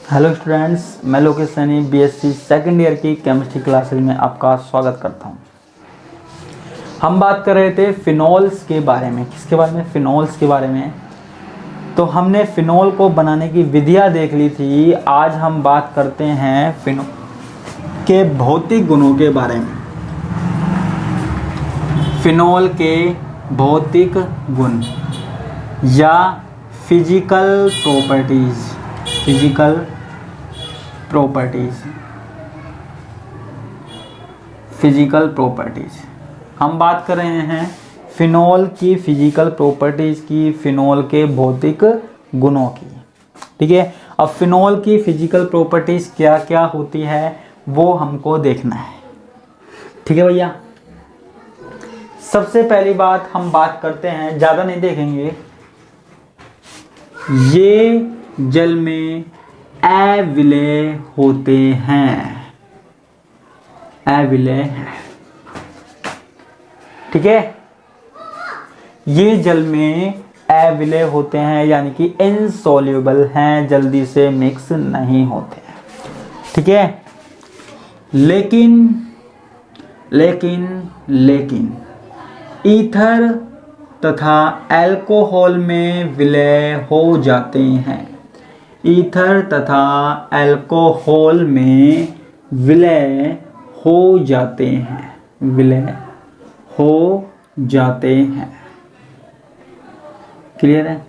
Hello students, मैं Lokesh Saini BSc second year की chemistry classes में आपका स्वागत करता हूं। हम बात कर रहे थे फिनोल्स के बारे में। किसके बारे में? फिनोल्स के बारे में। तो हमने फिनोल को बनाने की विधियां देख ली थी। आज हम बात करते हैं फिनोल के भौतिक गुणों के बारे में। फिनोल के भौतिक गुण या फिजिकल प्रॉपर्टीज हम बात कर रहे हैं फिनोल की फिजिकल प्रॉपर्टीज की, फिनोल के भौतिक गुणों की। ठीक है, अब फिनोल की फिजिकल प्रॉपर्टीज क्या क्या होती है वो हमको देखना है। ठीक है भैया, सबसे पहली बात हम बात करते हैं, ज्यादा नहीं देखेंगे। ये जल में अविलेय होते हैं, अविलेय हैं। ठीक है, ये जल में अविलेय होते हैं, यानी कि इनसॉल्युबल हैं, जल्दी से मिक्स नहीं होते हैं। ठीक है, लेकिन ईथर तथा अल्कोहल में विलय हो जाते हैं। ईथर तथा अल्कोहल में विलय हो जाते हैं, विलय हो जाते हैं। क्लियर है?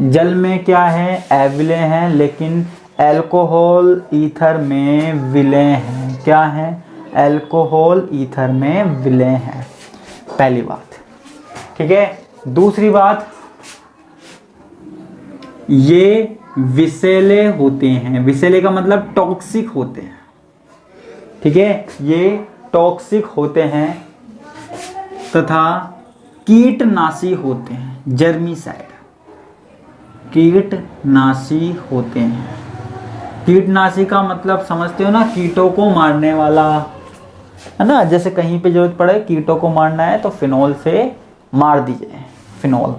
जल में क्या है? अविलय है, लेकिन अल्कोहल ईथर में विलय है। क्या है? अल्कोहल ईथर में विलय है। पहली बात। ठीक है, दूसरी बात, ये विषैले होते हैं। विषैले का मतलब टॉक्सिक होते हैं। ठीक है, ये टॉक्सिक होते हैं तथा कीटनाशी होते हैं, जर्मीसाइड, कीटनाशी होते हैं। कीटनाशी का मतलब समझते हो ना, कीटों को मारने वाला, है ना। जैसे कहीं पे जरूरत पड़े, कीटों को मारना है तो फिनोल से मार दीजिए, फिनोल,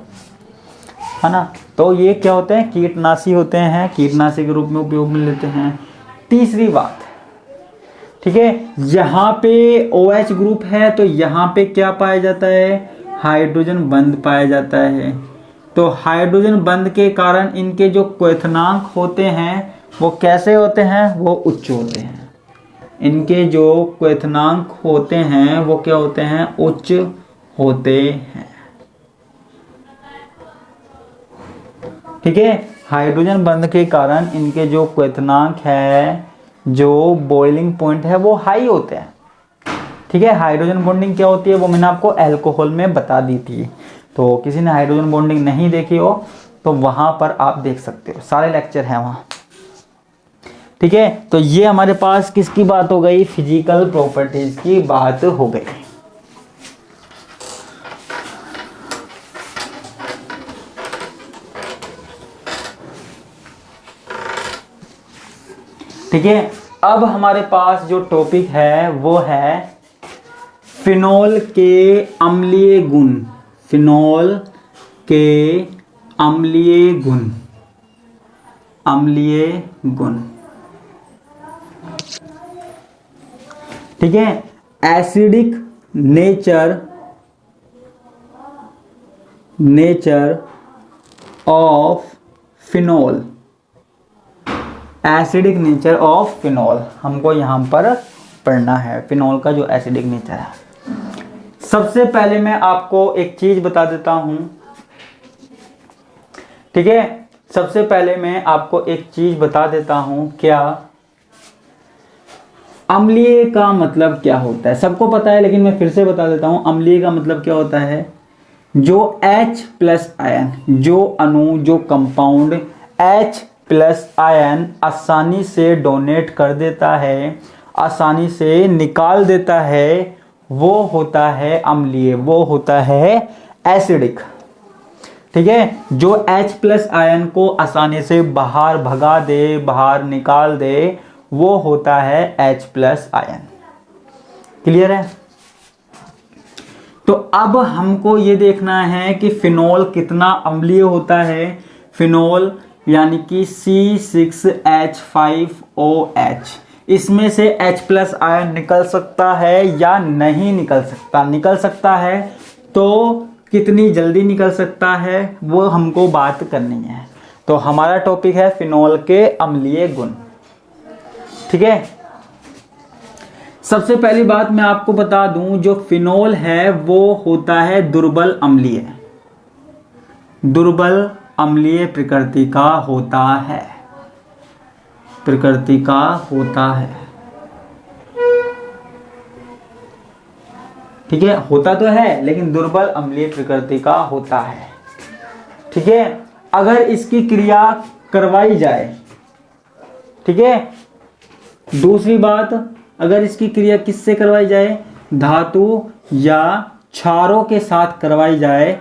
है ना। तो ये क्या होते हैं? कीटनाशी होते हैं, कीटनाशी के रूप में उपयोग में लेते हैं। तीसरी बात, ठीक है, यहाँ पे OH ग्रुप है तो यहाँ पे क्या पाया जाता है? हाइड्रोजन बंध पाया जाता है। तो हाइड्रोजन बंध के कारण इनके जो क्वथनांक होते हैं वो कैसे होते हैं? वो उच्च होते हैं। इनके जो क्वथनांक होते हैं वो क्या होते हैं? उच्च होते हैं। ठीक है, हाइड्रोजन बंध के कारण इनके जो क्वथनांक है, जो बॉइलिंग पॉइंट है, वो हाई होते हैं। ठीक है, हाइड्रोजन बॉन्डिंग क्या होती है वो मैंने आपको अल्कोहल में बता दी थी। तो किसी ने हाइड्रोजन बॉन्डिंग नहीं देखी हो तो वहां पर आप देख सकते हो, सारे लेक्चर हैं वहां। ठीक है, तो ये हमारे पास किसकी बात हो गई? फिजिकल प्रॉपर्टीज की बात हो गई। ठीक है, अब हमारे पास जो टॉपिक है वो है फिनोल के अम्लीय गुण। फिनोल के अम्लीय गुण, अम्लीय गुण। ठीक है, acidic nature of phenol, acidic nature of phenol हमको यहां पर पढ़ना है, फिनोल का जो एसिडिक नेचर है। सबसे पहले मैं आपको एक चीज बता देता हूं। ठीक है, सबसे पहले मैं आपको एक चीज बता देता हूं। क्या? अम्लीय का मतलब क्या होता है सबको पता है, लेकिन मैं फिर से बता देता हूं। अम्लीय का मतलब क्या होता है? जो H+ आयन, जो अणु, जो कंपाउंड H+ आयन आसानी से डोनेट कर देता है, आसानी से निकाल देता है, वो होता है अम्लीय, वो होता है एसिडिक। ठीक है, जो H+ आयन को आसानी से बाहर भगा दे, बाहर निकाल दे, वो होता है H+ आयन। क्लियर है? तो अब हमको ये देखना है कि फिनोल कितना अम्लीय होता है। फिनोल यानी कि C6H5OH। इसमें से H+ आयन निकल सकता है या नहीं निकल सकता? निकल सकता है तो कितनी जल्दी निकल सकता है वो हमको बात करनी है। तो हमारा टॉपिक है फिनोल के अम्लीय गुण। ठीक है, सबसे पहली बात मैं आपको बता दूं, जो फिनोल है वो होता है दुर्बल अम्लीय, दुर्बल अम्लीय प्रकृति का होता है, प्रकृति का होता है। ठीक है, होता तो है लेकिन दुर्बल अम्लीय प्रकृति का होता है। ठीक है, अगर इसकी क्रिया करवाई जाए, ठीक है, दूसरी बात, अगर इसकी क्रिया किससे करवाई जाए? धातु या क्षारों के साथ करवाई जाए,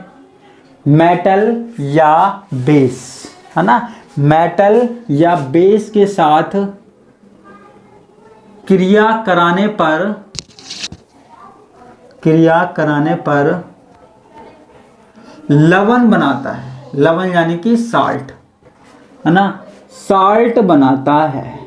मेटल या बेस, है ना, मेटल या बेस के साथ क्रिया कराने पर लवण बनाता है। लवण यानी कि साल्ट, है ना, साल्ट बनाता है।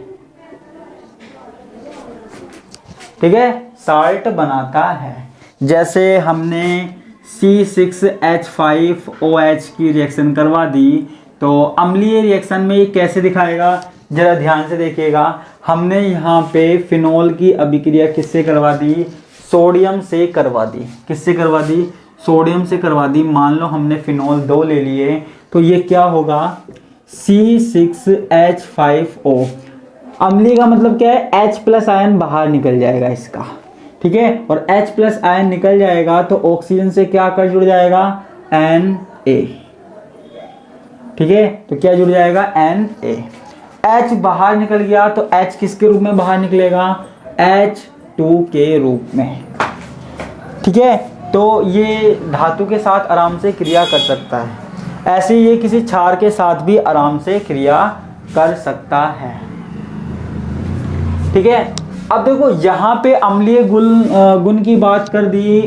ठीक है, साल्ट बनाता है। जैसे हमने C6H5OH की रिएक्शन करवा दी, तो अम्लीय रिएक्शन में ये कैसे दिखाएगा, जरा ध्यान से देखिएगा। हमने यहाँ पे फिनोल की अभिक्रिया किससे करवा दी? सोडियम से करवा दी। किससे करवा दी? सोडियम से करवा दी। मान लो हमने फिनोल 2 ले लिए, तो ये क्या होगा? C6H5O। अम्लीय का मतलब क्या है? H+ आयन बाहर निकल जाएगा इसका। ठीक है, और H+ आयन निकल जाएगा तो ऑक्सीजन से क्या कर जुड़ जाएगा? Na। ठीक है, तो क्या जुड़ जाएगा? Na। H बाहर निकल गया तो H किसके रूप में बाहर निकलेगा? H2 के रूप में। ठीक है, तो ये धातु के साथ आराम से क्रिया कर सकता है। ऐसे ये किसी क्षार के साथ भी आराम से क्रिया कर सकता है। ठीक है, अब देखो यहाँ पे अम्लीय गुण की बात कर दी,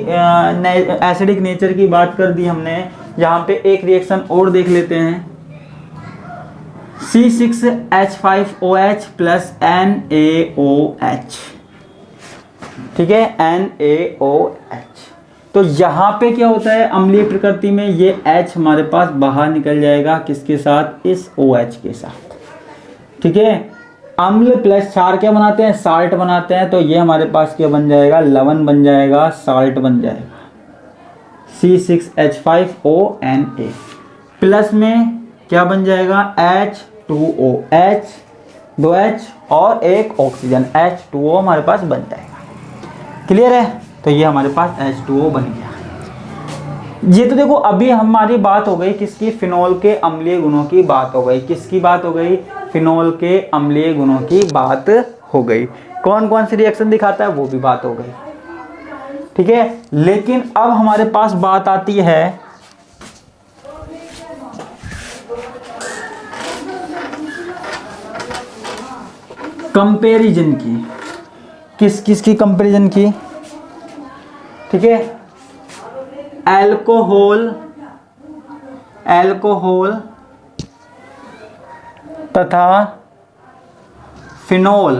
एसिडिक नेचर की बात कर दी हमने। यहाँ पे एक रिएक्शन और देख लेते हैं, C6H5OH प्लस NaOH। ठीक है, NaOH। तो यहाँ पे क्या होता है? अम्लीय प्रकृति में ये H हमारे पास बाहर निकल जाएगा, किसके साथ? इस OH के साथ। ठीक है, अम्ल प्लस क्षार क्या बनाते हैं? साल्ट बनाते हैं। तो ये हमारे पास क्या बन जाएगा? लवण बन जाएगा, साल्ट बन जाएगा, C6H5ONa। प्लस में क्या बन जाएगा? H2O, H 2H और एक ऑक्सीजन, H2O हमारे पास बन जाएगा। क्लियर है? तो ये हमारे पास H2O बन गया। ये तो देखो अभी हमारी बात हो गई किसकी? फिनोल के अम्लीय गुणों की बात हो गई। किसकी बात हो गई? फिनोल के अम्लीय गुणों की बात हो गई। कौन कौन सी रिएक्शन दिखाता है वो भी बात हो गई। ठीक है, लेकिन अब हमारे पास बात आती है कंपैरिजन की। किस किस की कंपैरिजन की? ठीक है, अल्कोहल तथा फिनोल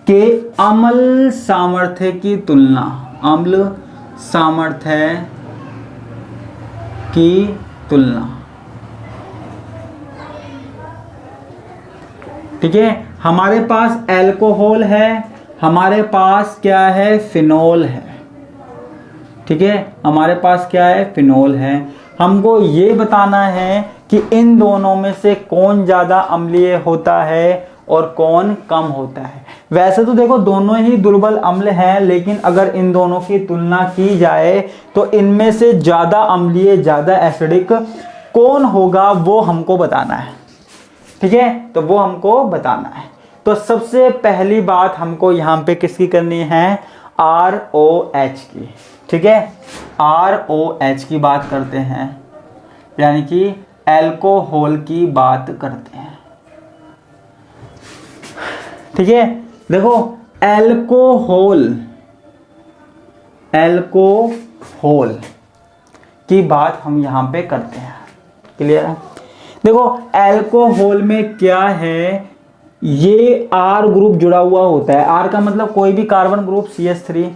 के अम्ल सामर्थ्य की तुलना, अम्ल सामर्थ्य की तुलना। ठीक है, हमारे पास अल्कोहल है, हमारे पास क्या है? फिनोल है। ठीक है, हमारे पास क्या है? फिनोल है। हमको ये बताना है कि इन दोनों में से कौन ज़्यादा अम्लीय होता है और कौन कम होता है। वैसे तो देखो दोनों ही दुर्बल अम्ल हैं, लेकिन अगर इन दोनों की तुलना की जाए तो इनमें से ज़्यादा अम्लीय, ज़्यादा एसिडिक कौन होगा वो हमको बताना है। ठीक है, तो वो हमको बताना है। तो सबसे पहली बात हमको यहाँ पे किसकी करनी है? ROH की। ठीक है, ROH की बात करते हैं, यानी कि अल्कोहल की बात करते हैं। ठीक है, देखो अल्कोहल की बात हम यहाँ पे करते हैं। क्लियर है? देखो अल्कोहल में क्या है, ये R ग्रुप जुड़ा हुआ होता है। R का मतलब कोई भी कार्बन ग्रुप CH3।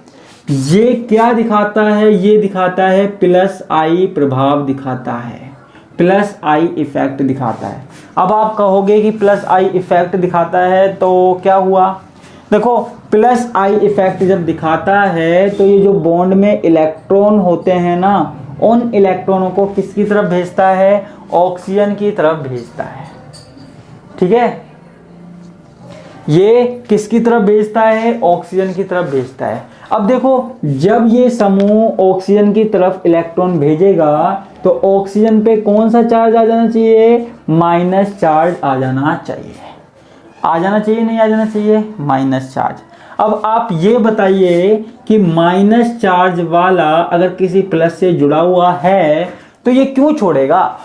ये क्या दिखाता है, ये दिखाता है प्लस I प्रभाव दिखाता है, प्लस I इफेक्ट दिखाता है। अब आप कहोगे कि प्लस I इफेक्ट दिखाता है तो क्या हुआ, देखो प्लस I इफेक्ट जब दिखाता है तो ये जो बॉन्ड में इलेक्ट्रॉन होते हैं ना, उन इलेक्ट्रॉनों को किसकी तरफ भेजता है, ऑक्सीजन की तरफ भेजता है। ठीक है, ये किसकी तरफ भेजता है, ऑक्सीजन की तरफ भेजता है। अब देखो जब ये समूह ऑक्सीजन की तरफ इलेक्ट्रॉन भेजेगा तो ऑक्सीजन पे कौन सा चार्ज आ जाना चाहिए, माइनस चार्ज आ जाना चाहिए। आ जाना चाहिए नहीं आ जाना चाहिए, माइनस चार्ज। अब आप ये बताइए कि माइनस चार्ज वाला अगर किसी प्लस से जुड़ा हुआ है तो ये क्यों छोड़ेगा।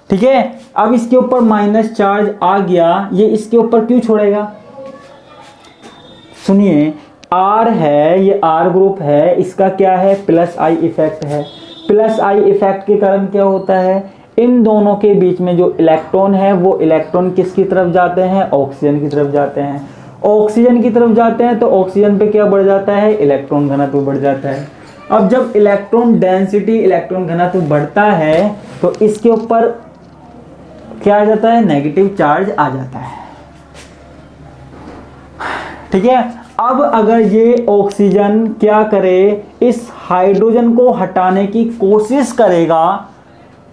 ठीक है, अब इसके ऊपर माइनस चार्ज आ गया, ये इसके ऊपर क्यों छोड़ेगा। सुनिए, R है, ये R ग्रुप है, इसका क्या है, प्लस I इफेक्ट है। प्लस I इफेक्ट के कारण क्या होता है, इन दोनों के बीच में जो इलेक्ट्रॉन है वो इलेक्ट्रॉन किसकी तरफ जाते हैं, ऑक्सीजन की तरफ जाते हैं। ऑक्सीजन की तरफ जाते हैं तो ऑक्सीजन पे क्या बढ़ जाता है, इलेक्ट्रॉन घनत्व बढ़ जाता है। अब जब इलेक्ट्रॉन डेंसिटी, इलेक्ट्रॉन घनत्व बढ़ता है तो इसके ऊपर क्या आ जाता है, नेगेटिव चार्ज आ जाता है। ठीक है, अब अगर ये ऑक्सीजन क्या करे, इस हाइड्रोजन को हटाने की कोशिश करेगा,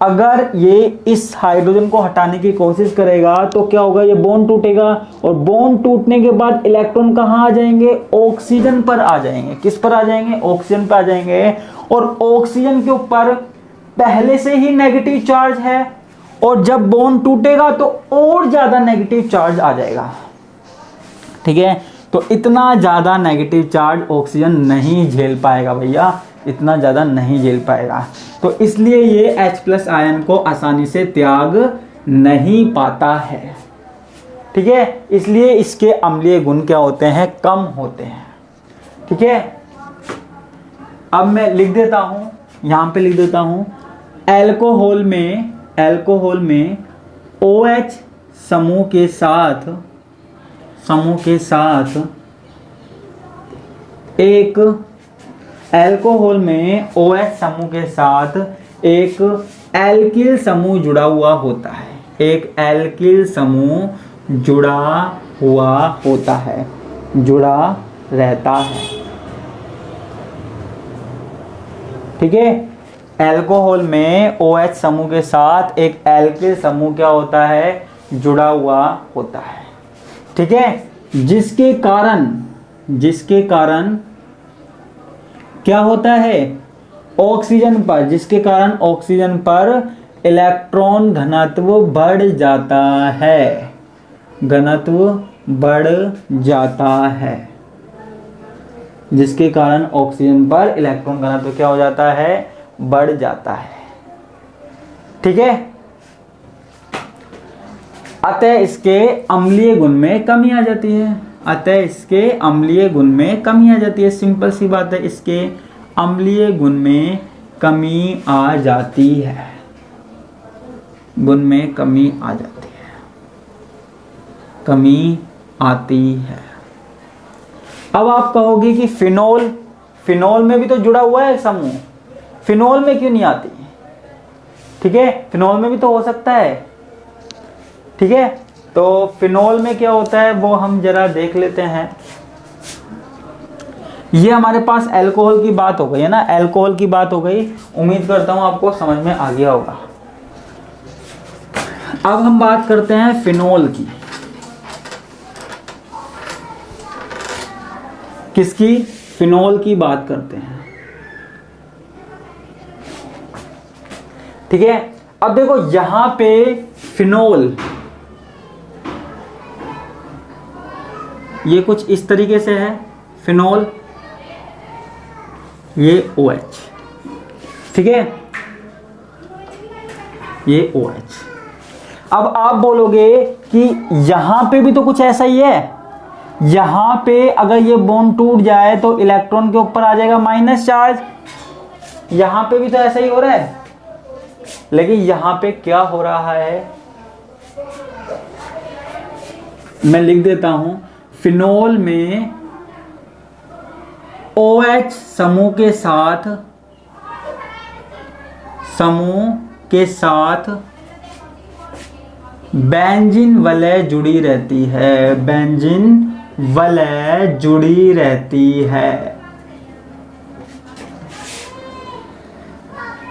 अगर ये इस हाइड्रोजन को हटाने की कोशिश करेगा तो क्या होगा, ये बॉन्ड टूटेगा और बॉन्ड टूटने के बाद इलेक्ट्रॉन कहाँ आ जाएंगे, ऑक्सीजन पर आ जाएंगे। किस पर आ जाएंगे, ऑक्सीजन पर आ जाएंगे। और ऑक्सीजन के ऊपर पहले से ही नेगेटिव चार्ज है और जब बॉन्ड टूटेगा तो और ज्यादा नेगेटिव चार्ज आ जाएगा। ठीक है, तो इतना ज्यादा नेगेटिव चार्ज ऑक्सीजन नहीं झेल पाएगा भैया, इतना ज़्यादा नहीं झेल पाएगा। तो इसलिए ये H+ आयन को आसानी से त्याग नहीं पाता है। ठीक है, इसलिए इसके अम्लीय गुण क्या होते हैं, कम होते हैं। ठीक है, अब मैं लिख देता हूँ, यहाँ पे लिख देता हूँ, अल्कोहल में OH समूह के साथ एक अल्कोहल में OH समूह के साथ एक एल्किल समूह जुड़ा हुआ होता है। एक एल्किल समूह जुड़ा हुआ होता है, जुड़ा रहता है। ठीक है, अल्कोहल में OH समूह के साथ एक एल्किल समूह क्या होता है, जुड़ा हुआ होता है। ठीक है, जिसके कारण क्या होता है, ऑक्सीजन पर, जिसके कारण ऑक्सीजन पर इलेक्ट्रॉन घनत्व बढ़ जाता है, घनत्व बढ़ जाता है। जिसके कारण ऑक्सीजन पर इलेक्ट्रॉन घनत्व क्या हो जाता है, बढ़ जाता है। ठीक है, अतः इसके अम्लीय गुण में कमी आ जाती है। अतः इसके अम्लीय गुण में कमी आ जाती है। सिंपल सी बात है, इसके अम्लीय गुण में कमी आ जाती है, गुण में कमी आ जाती है, कमी आती है। अब आप कहोगे कि फिनोल में भी तो जुड़ा हुआ है समूह, फिनोल में क्यों नहीं आती। ठीक है, फिनोल में भी तो हो सकता है। ठीक है, तो फिनोल में क्या होता है वो हम जरा देख लेते हैं। ये हमारे पास अल्कोहल की बात हो गई है ना, अल्कोहल की बात हो गई। उम्मीद करता हूं आपको समझ में आ गया होगा। अब हम बात करते हैं फिनोल की। किसकी, फिनोल की बात करते हैं। ठीक है, अब देखो यहां पे फिनोल ये कुछ इस तरीके से है, फिनोल, ये OH। ठीक है, ये OH। अब आप बोलोगे कि यहां पे भी तो कुछ ऐसा ही है। यहां पे अगर ये बॉन्ड टूट जाए तो इलेक्ट्रॉन के ऊपर आ जाएगा माइनस चार्ज। यहां पे भी तो ऐसा ही हो रहा है। लेकिन यहाँ पे क्या हो रहा है, मैं लिख देता हूं, फिनोल में OH समूह के साथ बेंजीन वलय जुड़ी रहती है, बेंजीन वलय जुड़ी रहती है,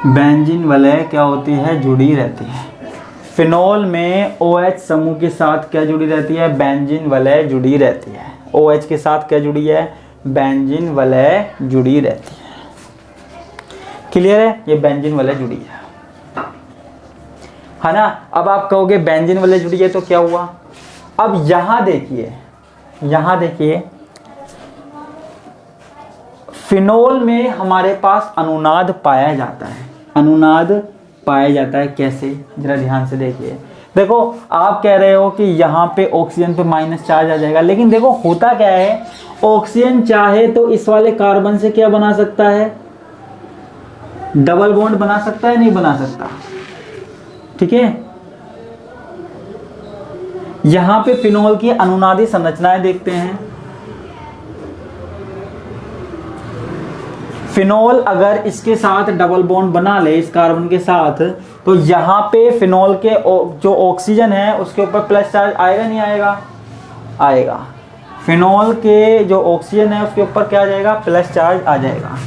बेंजीन वलय क्या होती है, जुड़ी रहती है। फिनोल में OH समूह के साथ क्या जुड़ी रहती है, बेंजीन वलय जुड़ी रहती है। OH के साथ क्या जुड़ी है, बेंजीन वलय जुड़ी रहती है। क्लियर है, ये बेंजीन वलय जुड़ी है ना। अब आप कहोगे बेंजीन वलय जुड़ी है तो क्या हुआ। अब यहां देखिए, यहां देखिए, फिनोल में हमारे पास अनुनाद पाया जाता है, अनुनाद पाया जाता है। कैसे, जरा ध्यान से देखिए। देखो आप कह रहे हो कि यहाँ पे ऑक्सीजन पे माइनस चार्ज आ जाएगा, लेकिन देखो होता क्या है, ऑक्सीजन चाहे तो इस वाले कार्बन से क्या बना सकता है, डबल बॉन्ड बना सकता है, नहीं बना सकता। ठीक है, यहां पे फिनोल की अनुनादी संरचनाएं देखते हैं। फिनोल अगर इसके साथ डबल बॉन्ड बना ले इस कार्बन के साथ, तो यहाँ पे फिनोल के जो ऑक्सीजन है उसके ऊपर प्लस चार्ज आएगा, नहीं आएगा, आएगा। फिनोल के जो ऑक्सीजन है उसके ऊपर क्या आ जाएगा, प्लस चार्ज आ जाएगा।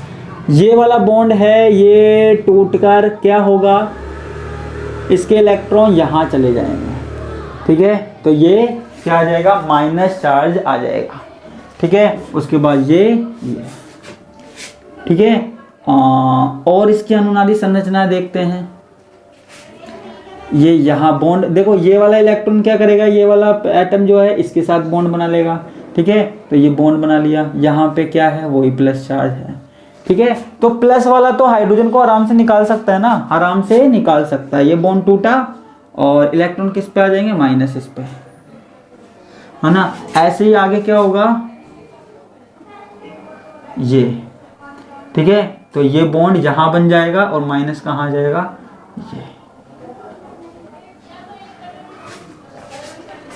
ये वाला बॉन्ड है, ये टूटकर क्या होगा, इसके इलेक्ट्रॉन यहाँ चले जाएंगे। ठीक है, तो ये क्या आ जाएगा, माइनस चार्ज आ जाएगा। ठीक है, उसके बाद ये ठीक है। और इसकी अनुनादी संरचना देखते हैं। ये यहाँ बॉन्ड देखो, ये वाला इलेक्ट्रॉन क्या करेगा, ये वाला एटम जो है इसके साथ बॉन्ड बना लेगा। ठीक है, तो ये बॉन्ड बना लिया, यहाँ पे क्या है, वही प्लस चार्ज है। ठीक है, तो प्लस वाला तो हाइड्रोजन को आराम से निकाल सकता है ना, आराम से निकाल सकता है। ये बॉन्ड टूटा और इलेक्ट्रॉन किस पे आ जाएंगे, माइनस इस पे, है ना। ऐसे ही आगे क्या होगा, ये। ठीक है, तो ये बॉन्ड यहां बन जाएगा और माइनस कहां आ जाएगा, ये।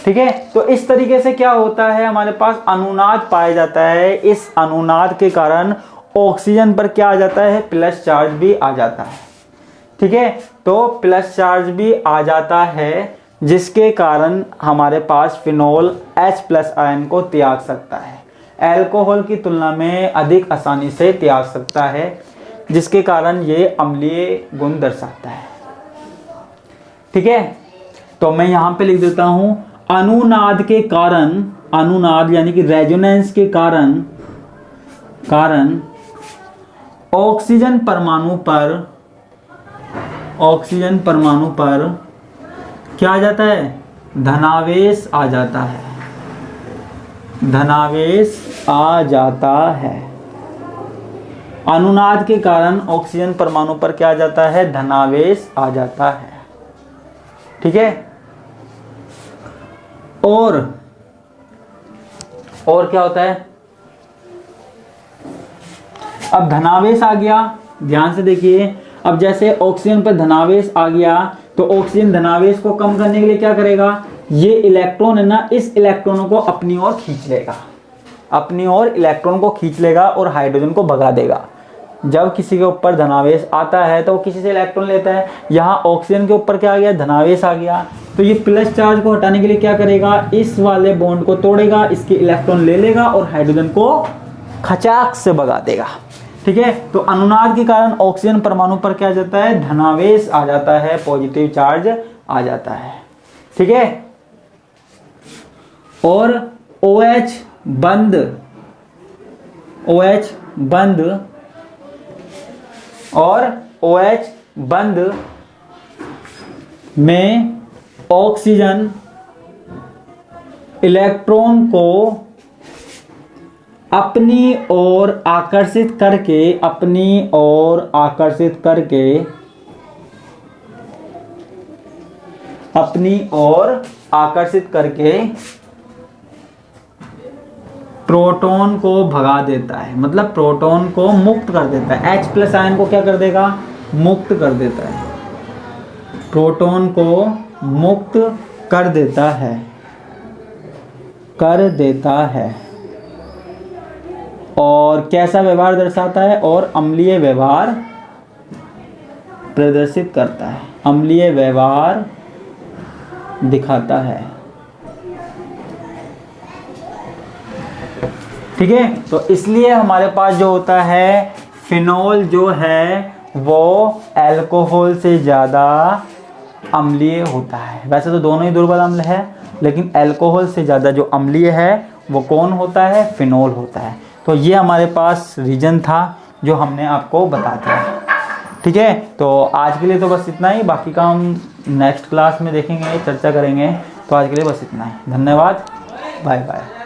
ठीक है, तो इस तरीके से क्या होता है, हमारे पास अनुनाद पाया जाता है। इस अनुनाद के कारण ऑक्सीजन पर क्या आ जाता है, प्लस चार्ज भी आ जाता है। ठीक है, तो प्लस चार्ज भी आ जाता है, जिसके कारण हमारे पास फिनोल H+ आयन को त्याग सकता है, अल्कोहल की तुलना में अधिक आसानी से त्याग सकता है, जिसके कारण ये अम्लीय गुण दर्शाता है। ठीक है, तो मैं यहां पे लिख देता हूं, अनुनाद के कारण, अनुनाद यानी कि रेजोनेंस के कारण ऑक्सीजन परमाणु पर क्या आ जाता है, धनावेश आ जाता है, धनावेश आ जाता है। अनुनाद के कारण ऑक्सीजन परमाणु पर क्या आ जाता है, धनावेश आ जाता है। ठीक है, और क्या होता है, अब धनावेश आ गया, ध्यान से देखिए। अब जैसे ऑक्सीजन पर धनावेश आ गया, तो ऑक्सीजन धनावेश को कम करने के लिए क्या करेगा, ये इलेक्ट्रॉन है ना, इस इलेक्ट्रॉनों को अपनी ओर खींच लेगा, अपनी ओर इलेक्ट्रॉन को खींच लेगा और हाइड्रोजन को भगा देगा। जब किसी के ऊपर धनावेश आता है तो वो किसी से इलेक्ट्रॉन लेता है। यहाँ ऑक्सीजन के ऊपर क्या आ गया, धनावेश आ गया, तो ये प्लस चार्ज को हटाने के लिए क्या करेगा, इस वाले बॉन्ड को तोड़ेगा, इसके इलेक्ट्रॉन ले लेगा और हाइड्रोजन को खचाक से भगा देगा। ठीक है, तो अनुनाद के कारण ऑक्सीजन परमाणु पर क्या आ जाता है, धनावेश आ जाता है, पॉजिटिव चार्ज आ जाता है। ठीक है, और OH बंद और OH बंद में ऑक्सीजन इलेक्ट्रॉन को अपनी ओर आकर्षित करके प्रोटॉन को भगा देता है, मतलब प्रोटॉन को मुक्त कर देता है। H+ आयन को क्या कर देगा, मुक्त कर देता है। प्रोटॉन को मुक्त कर देता है, और कैसा व्यवहार दर्शाता है, और अम्लीय व्यवहार प्रदर्शित करता है, अम्लीय व्यवहार दिखाता है। ठीक है, तो इसलिए हमारे पास जो होता है फिनोल जो है वो अल्कोहल से ज़्यादा अम्लीय होता है। वैसे तो दोनों ही दुर्बल अम्ल है, लेकिन अल्कोहल से ज़्यादा जो अम्लीय है वो कौन होता है, फिनोल होता है। तो ये हमारे पास रीजन था जो हमने आपको बता दिया। ठीक है, तो आज के लिए तो बस इतना ही, बाकी का हम नेक्स्ट क्लास में देखेंगे, चर्चा करेंगे। तो आज के लिए बस इतना ही, धन्यवाद, बाय बाय।